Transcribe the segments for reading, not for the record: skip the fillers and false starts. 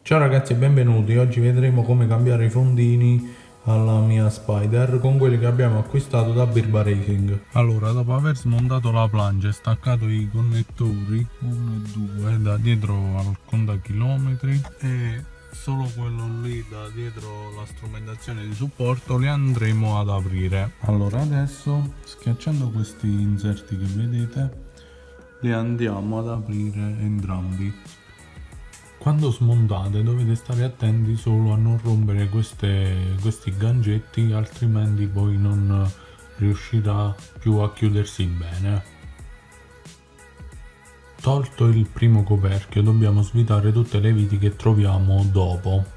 Ciao ragazzi e benvenuti, oggi vedremo come cambiare i fondini alla mia Spider con quelli che abbiamo acquistato da Birba Racing. Allora, dopo aver smontato la plancia e staccato i connettori 1 e 2 da dietro al contachilometri e solo quello lì da dietro la strumentazione di supporto li andremo ad aprire. Allora adesso, schiacciando questi inserti che vedete, li andiamo ad aprire entrambi. Quando smontate dovete stare attenti solo a non rompere questi gancetti, altrimenti poi non riuscirà più a chiudersi bene. Tolto il primo coperchio dobbiamo svitare tutte le viti che troviamo dopo.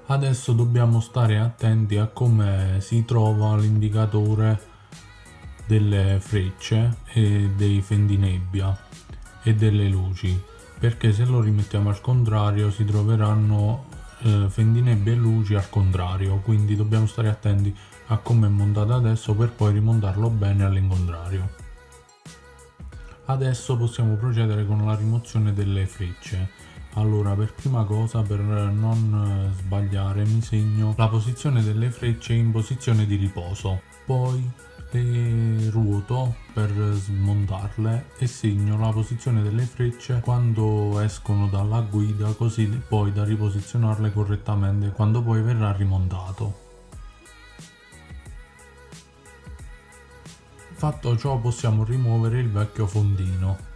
Adesso dobbiamo stare attenti a come si trova l'indicatore delle frecce e dei fendinebbia e delle luci, perché se lo rimettiamo al contrario si troveranno fendinebbia e luci al contrario, quindi dobbiamo stare attenti a come è montato adesso per poi rimontarlo bene all'incontrario. Adesso possiamo procedere con la rimozione delle frecce. Allora, per prima cosa, per non sbagliare, mi segno la posizione delle frecce in posizione di riposo. Poi le ruoto per smontarle e segno la posizione delle frecce quando escono dalla guida, così poi da riposizionarle correttamente quando poi verrà rimontato. Fatto ciò possiamo rimuovere il vecchio fondino.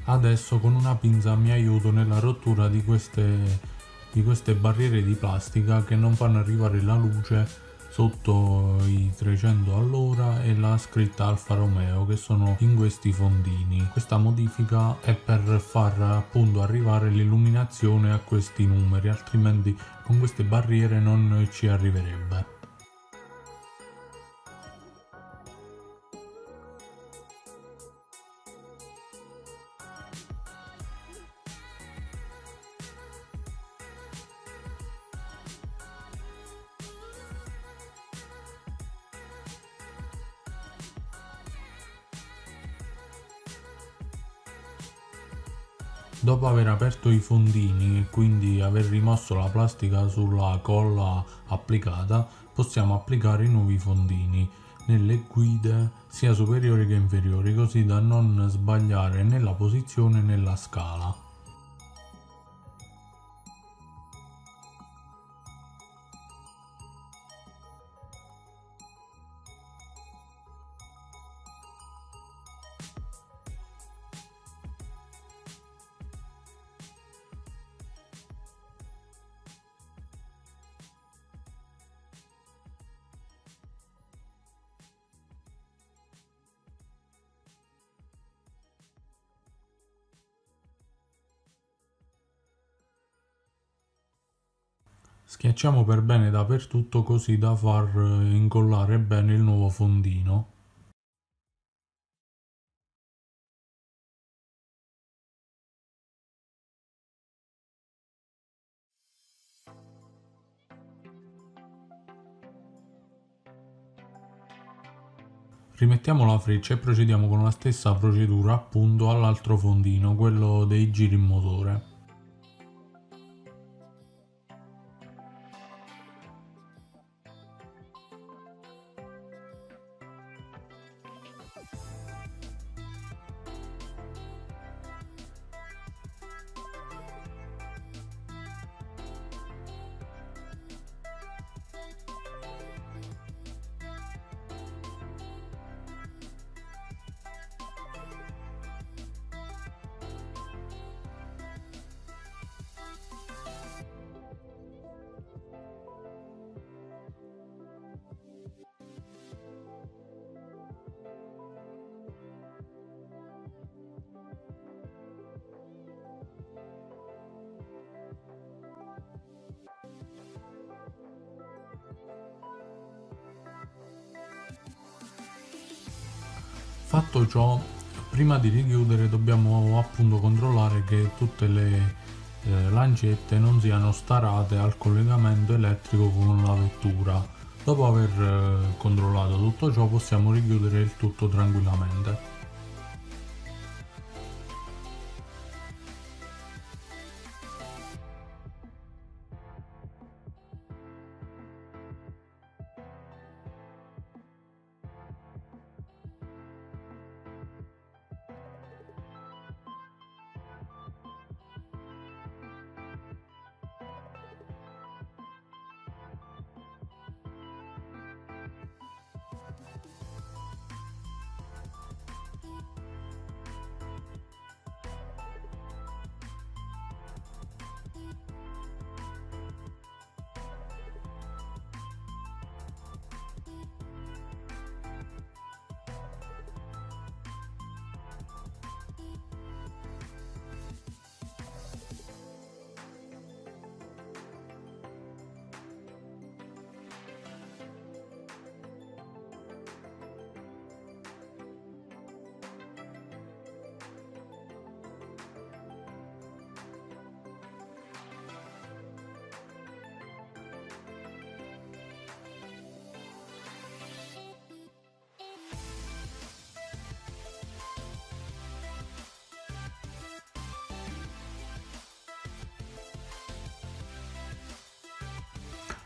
Adesso con una pinza mi aiuto nella rottura di queste barriere di plastica che non fanno arrivare la luce sotto i 300 all'ora e la scritta Alfa Romeo che sono in questi fondini. Questa modifica è per far appunto arrivare l'illuminazione a questi numeri, altrimenti con queste barriere non ci arriverebbe. Dopo aver aperto i fondini e quindi aver rimosso la plastica sulla colla applicata, possiamo applicare i nuovi fondini nelle guide sia superiori che inferiori, così da non sbagliare né la posizione né la scala. Schiacciamo per bene dappertutto così da far incollare bene il nuovo fondino. Rimettiamo la freccia e procediamo con la stessa procedura appunto all'altro fondino, quello dei giri in motore. Fatto ciò, prima di richiudere dobbiamo appunto controllare che tutte le lancette non siano starate al collegamento elettrico con la vettura. Dopo aver controllato tutto ciò possiamo richiudere il tutto tranquillamente.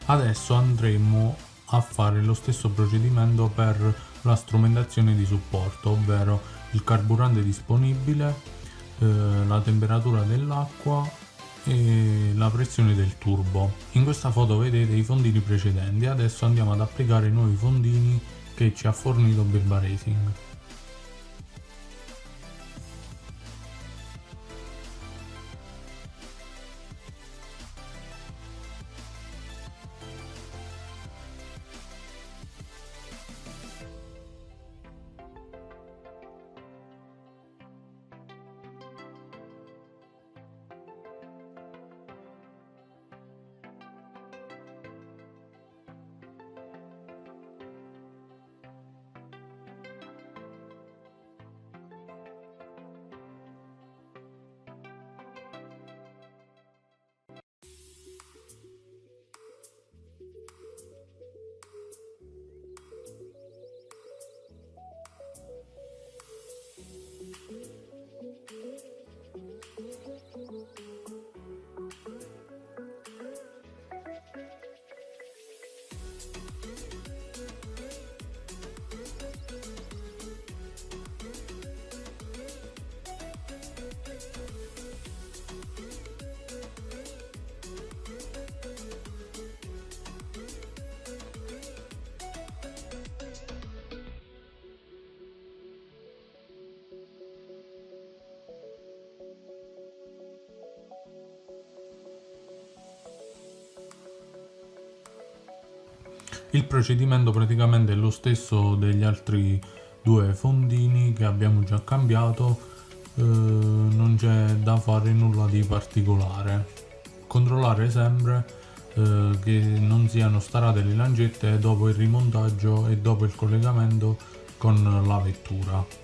Adesso andremo a fare lo stesso procedimento per la strumentazione di supporto, ovvero il carburante disponibile, la temperatura dell'acqua e la pressione del turbo. In questa foto vedete i fondini precedenti, adesso andiamo ad applicare i nuovi fondini che ci ha fornito Birba Racing. Il procedimento praticamente è lo stesso degli altri due fondini che abbiamo già cambiato, non c'è da fare nulla di particolare. Controllare sempre che non siano starate le lancette dopo il rimontaggio e dopo il collegamento con la vettura.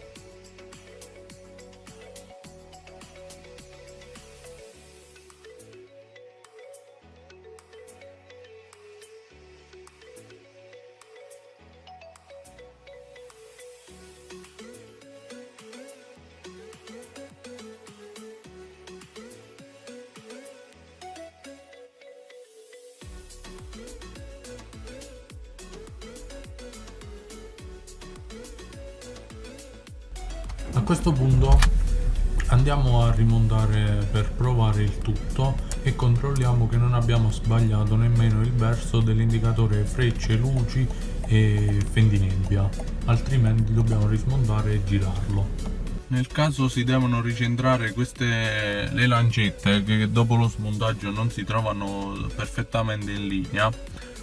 A questo punto andiamo a rimontare per provare il tutto e controlliamo che non abbiamo sbagliato nemmeno il verso dell'indicatore frecce, luci e fendinebbia, altrimenti dobbiamo rismontare e girarlo. Nel caso si devono ricentrare le lancette che dopo lo smontaggio non si trovano perfettamente in linea,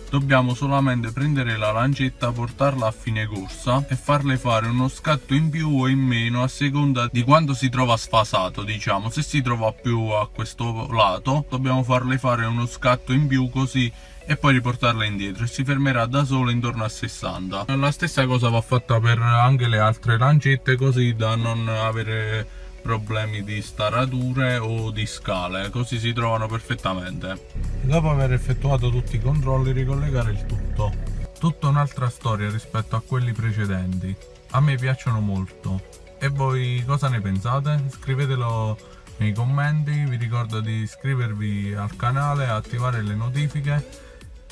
dobbiamo solamente prendere la lancetta, portarla a fine corsa e farle fare uno scatto in più o in meno a seconda di quanto si trova sfasato. Diciamo, se si trova più a questo lato dobbiamo farle fare uno scatto in più, così e poi riportarla indietro e si fermerà da solo intorno a 60. La stessa cosa va fatta per anche le altre lancette, così da non avere problemi di starature o di scale, così si trovano perfettamente. Dopo aver effettuato tutti i controlli, ricollegare il tutto. Tutta un'altra storia rispetto a quelli precedenti. A me piacciono molto. E voi cosa ne pensate? Scrivetelo nei commenti. Vi ricordo di iscrivervi al canale e attivare le notifiche.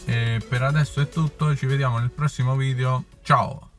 E per adesso è tutto, ci vediamo nel prossimo video. Ciao!